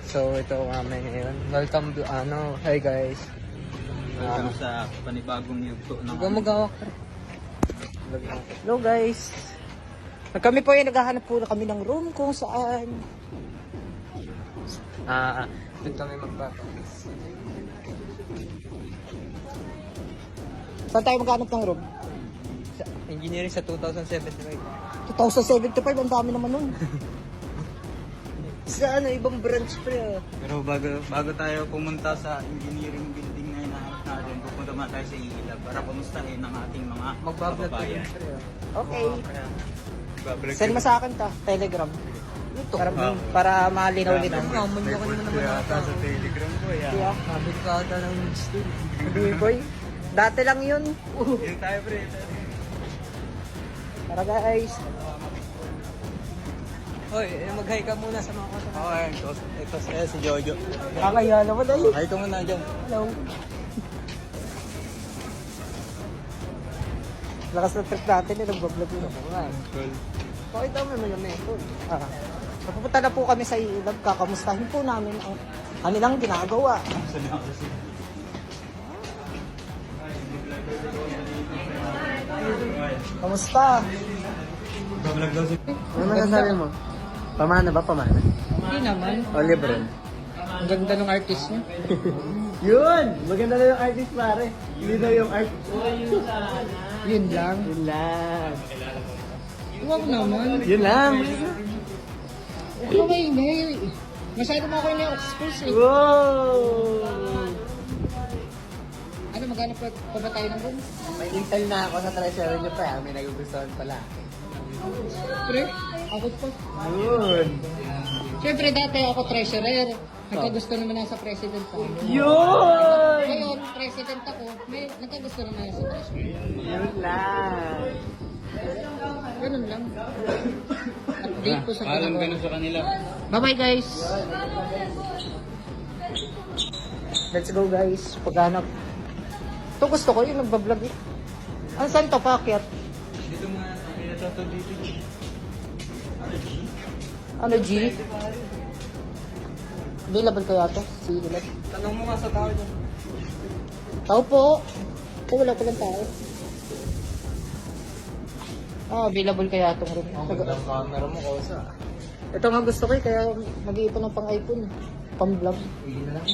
So ito kami ngayon. Welcome to hey guys. Welcome sa panibagong yugto ng Huwag magawak. Hello guys. Kami po yung naghahanap po na kami ng room kung saan. Doon kami magpapakis. Saan tayo maghanap ng room? Sa engineering sa 2075. 2075, ang dami naman nun. Sa ibang branch pa yun. Pero bago tayo pumunta sa engineering building na hinahanap natin, pupunta muna tayo sa Ilab para kumustahin ang ating mga Magbablog pa kababayan. yun. Okay. Magbablog Send mo sa akin ta, Telegram. Ito. Para malinaw-linaw. May post ko yata sa Telegram ko. Yeah, mabili ka ata ng still. Hindi boy. Dati lang yun. Yung tayo pre. Tara guys. Hoy, mag-hi ka muna sa mga kasama. Okay, ito si Jojo. Kakaya naman ay. Hi ka muna dyan. Hello. Lakas na trip natin eh, nag-vlog yun ako nga. Cool. Okay daw may malamay po. Napupunta na po kami sa Ilab, kakamustahin po namin ang kanilang ginagawa. Kamusta? Magbablog daw si... Ano masasabi mo? Pamana ba? Pamana? Hindi naman. O Lebron? Ang ganda ng artist niya. Yun! Maganda na yung artist pare. Hindi na yung art. Yun lang. Yun lang. Huwag naman. Yun lang. Ano ba yun eh? Masyado mo ako yung expose eh. Wow! Ano, maghanap pa ba tayo ng room? May intel na ako sa treasurer niyo pa. May nagugustuhan pala. Pre, ako pa. Yun! Siyempre dati ako treasurer. Nagkagusto naman ako sa president ako. Yun! Ngayon, president ako, may nagkagusto naman ako sa treasurer. Yun lang. Ganun lang. Update po sa Alam kanila. ganun sa kanila. Bye-bye guys! Let's go guys. Paghanap. Ito gusto ko yung nagbablog eh. Ano saan ito? Paakyat? Dito nga, pinatato dito. Ano G? Available kaya ito? Si Ilab. Tanong mo nga sa tao dyan. Tao po. Wala pa lang tao. Available kaya itong room. Ang camera mo, kausa. Ito nga gusto ko eh, kaya mag-iipon ng pang iPhone. Pang vlog. Hindi na lang.